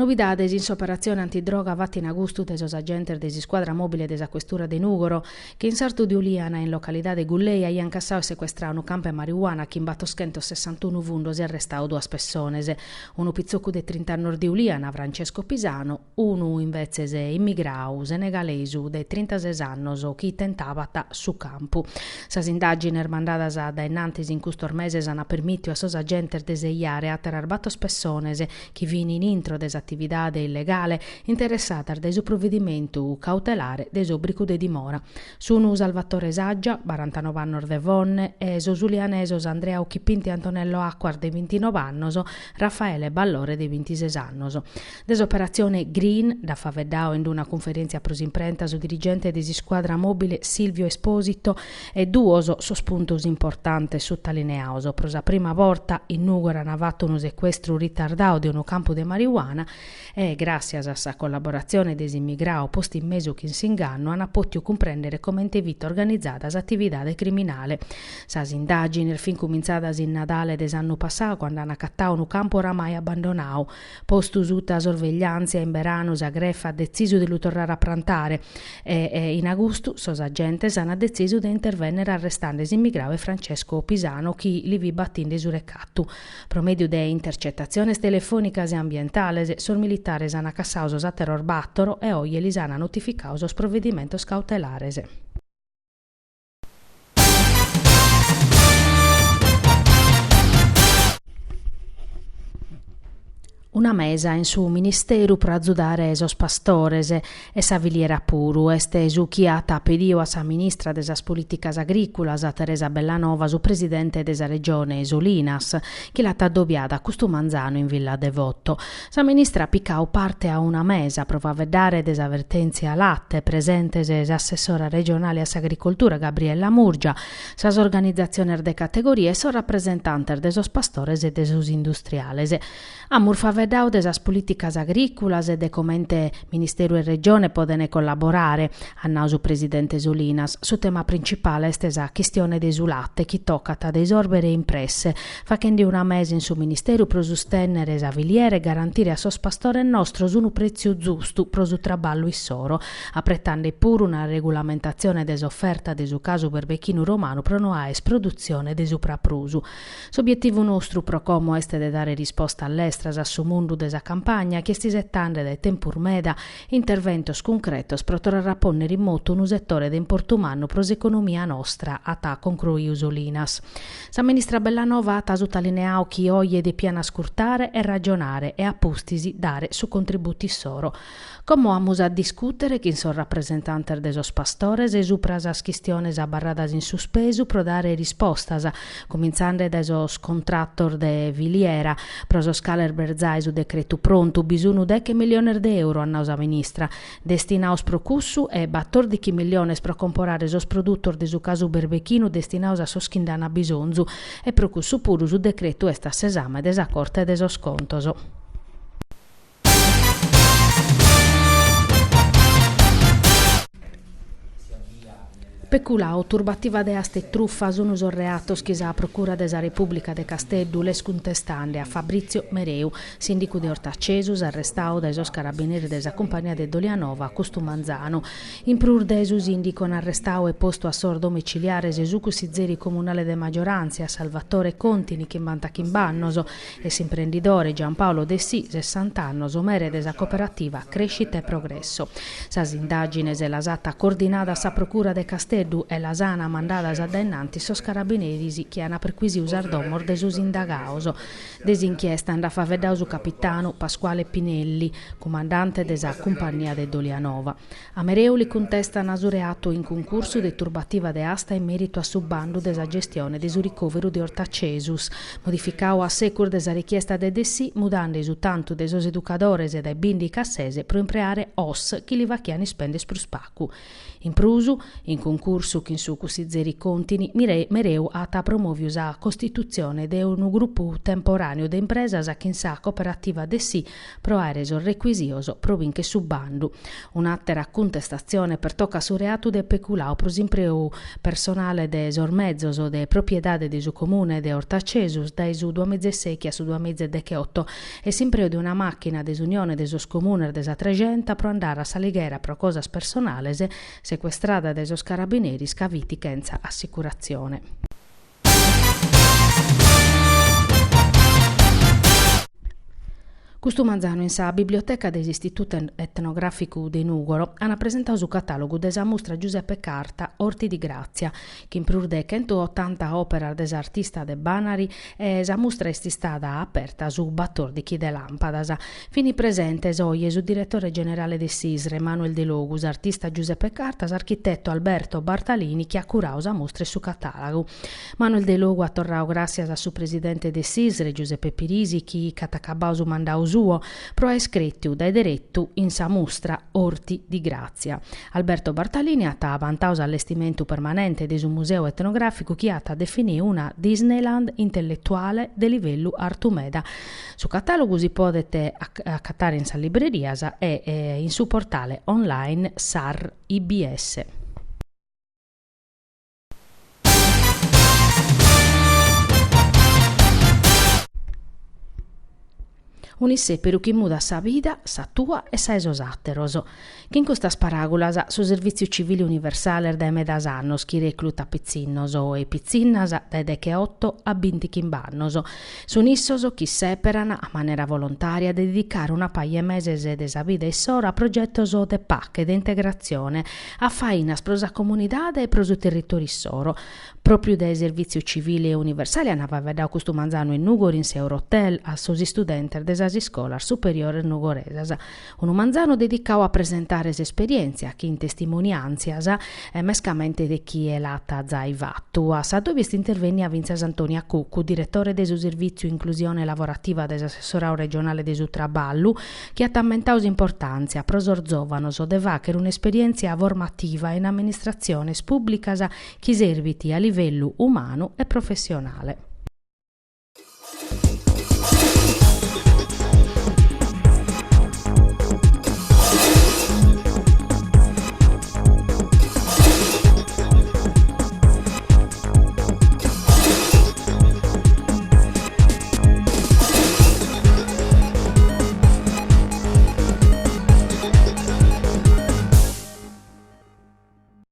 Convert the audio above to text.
Novidades in operazione antidroga fatta in agosto de sos agentes de squadra mobile desa questura de Nugoro, che in sarto di Uliana, in località de Gulleia, ian cassao e sequestrao un campo de marijuana che in battoschento 61 vundos e arrestao 2 persone. Uno pizzocco de 30 anni di Uliana, Francesco Pisano, uno invece immigrau senegalesu de 36 anni che tentava su campo. Sas indagini mandadas dai Nantes in custor mese hanno permesso a sos agentes de seiare a terar 4 persone che vini in intro des attività illegale interessata del suo provvedimento cautelare del suo brico de dimora. Sono Salvatore Saggia, 49 anni de Vonne, e Sosulianesos Andrea Occhipinti Antonello Acquar de 29 anni, Raffaele Ballore de 26 anni. Desoperazione Green, da faveddao in una conferenza prosimprenta su dirigente di squadra mobile Silvio Esposito e duoso sospuntos importante sottolineaoso. Prosa prima volta in Nugora hanno fatto un sequestro ritardao di un campo de marijuana e grazie a sa collaborazione dei immigrati posti in mezzo che si inganno hanno potuto comprendere come è vita organizzata l'attività criminale. Sas indagini fin cominciadas in Natale dell'anno passato quando hanno accattato un campo oramai abbandonato, posto sutta sorveglianza in Beranos a Greffa ha deciso di tornare a prantare e in agosto sos agentes hanno deciso di intervenire arrestando immigrati Francesco Pisano che li vi battinde su recatto. Promedio de intercettazioni telefonicas e ambientales sos militares hanno cassauso a terror battoro e oggi li hanno notificato sos provvedimentos cautelares. Una mesa in su ministero per azzudare esos pastores e sa viliera puru este su chi ha pedio a sa ministra de sas politicas agricolas a Teresa Bellanova su presidente de sa regione Esolinas che l'ha addobbiata a custo manzano in Villa Devoto. Sa ministra piccao parte a una mesa prova a vedere desavvertenze a latte presente assessora regionale a agricoltura Gabriella Murgia, sas organizzazioni de categorie e so rappresentante de sos pastores e de sos industriales. A Murfa vedao de sas politicas agricolas e de comente Ministero e Regione podene collaborare, annau su presidente Solinas. Su tema principale este sa questione de su latte, chi toccata de esorbere impresse, facendo una mese in su Ministero pro sostennere sa viliere e garantire a sos pastore nostro un prezzo giusto pro su traballo issoro, apretando pure una regolamentazione de offerta de su caso berbechino romano pro no aes produzione de su praprusu. S'obiettivo nostro pro como este de dare risposta all'estras a su mundu desa campagna che sti settande de tempur meda interventos concretos pro tornare a ponere in moto un settore de importumano pros economia nostra a ta concrui Usolinas. Sa ministra Bellanova ha sottolineato chi oggi de piana scurtare e ragionare e appustisi dare su contributi soro. Come amus a discutere chi son rappresentante de sos pastores e su prasas quistiones abarradas in suspesu pro dare rispostas, cominciando da sos contrattor de viliera, pro sos caler berzai su decreto pronto, bisogno de che milioni de euro a nausa ministra, destinaus pro cussu e 14 milioni pro comporare sos produttor de su casu berbechino destinaus a sos chindana bisonzu e pro cussu puru su decreto est a sesame de sa corte de sos contoso. Peculao, turbativa de aste truffa sono reatos che sa procura desa Repubblica de Casteddu les contestande a Fabrizio Mereu, sindico de Ortacesus, arrestao da esos carabinieri desa compagnia de Dolianova a Costumanzano. In prur desus indicon arrestao e posto a sor domiciliare Gesucu Sizzeri comunale de maggioranza a Salvatore Contini che manta Chimbannoso e s'imprenditore Giampaolo De Sì, 60 anni, mere desa cooperativa Crescita e Progresso. Sas indagines e lasata coordinata sa procura de Casteddu e la sana mandata a dennanti sos carabinieri che hanno perquisito usardomor de sus indagaos. Desinchiesta anda fa vedao su capitano Pasquale Pinelli, comandante desa compagnia de Dolianova. A Mereu li contestano su reato in concorso de turbativa de asta in merito a subbando desa gestione de su ricovero de Ortacesus, modificao a secur desa richiesta de Dessi, mudando su tanto de sos educadores e dai bindi cassese pro impreare os chi li vacchiani spendes pro spaccu. In prusu, in concorso curso che in su cusizzeri contini mereu a promovius a costituzione de un gruppo temporaneo de impresas che in sa cooperativa de sì pro aereso requisioso provinche su bandu. Un'altra contestazione per tocca su reatu de peculao pro impreu personale de sormezzos o de propriedade de su comune de Ortacesus dai su 2006 a su 2018 e sempre di una macchina desunione de sos comune de sa 300 pro andare a Salighera pro cosas personales sequestrata de sos carabinieri scaviti senza assicurazione. Custu manzano in sa biblioteca dell'Istituto Etnografico di Nugoro hanno presentato su catalogo desa mostra Giuseppe Carta Orti di Grazia, che in più di 180 opere dell'artista de Banari e sa mostra è stata aperta su Battor di Chi de Lampadas. Fini presente oggi su direttore generale de Sisre Manuel De Logus, artista Giuseppe Cartas, architetto Alberto Bartalini che ha curato sa mostra su catalogo. Manuel De Logu ha tornato grazie a suo presidente de Sisre Giuseppe Pirisi che catacabau su mandau suo pro è scritto dai diretto in sa mostra Orti di Grazia. Alberto Bartalini ha vantato allestimento permanente di un museo etnografico che ha definito una Disneyland intellettuale di livello Artumeda. Su catalogo si potete accattare in sa libreria e in su portale online SAR IBS. Unisse per chi muda sa vita, sa tua e sa esos atteros. Che in questa paragolas su servizio civile universale da medas annos chi recluta pizzinnos e pizzinnas da deche 8 a 20 chimbannos. Sunissos chi separan a maniera volontaria a dedicare una paia meses de sa vida e sora a progettos de PAC e de integrazione a fainas pro sa comunidade e pro su territori soro. Proprio dai servizio civile universale andava a vedere questo manzano in Nugor in Eurohotel a sosi studenti de sasi scolar superiore nugoresas. Un manzano dedicato a presentare esperienze a chi in testimonianzias e mescamente di chi è lata zai vattu. A sa dove intervenne a Vincenzo Antonia Cuccu, direttore del servizio inclusione lavorativa dell'assessorato regionale de Traballu, che ha tammentato importanza prosor giovanos o devacere un'esperienza formativa in amministrazione pubblicas che serviti a livello umano e professionale.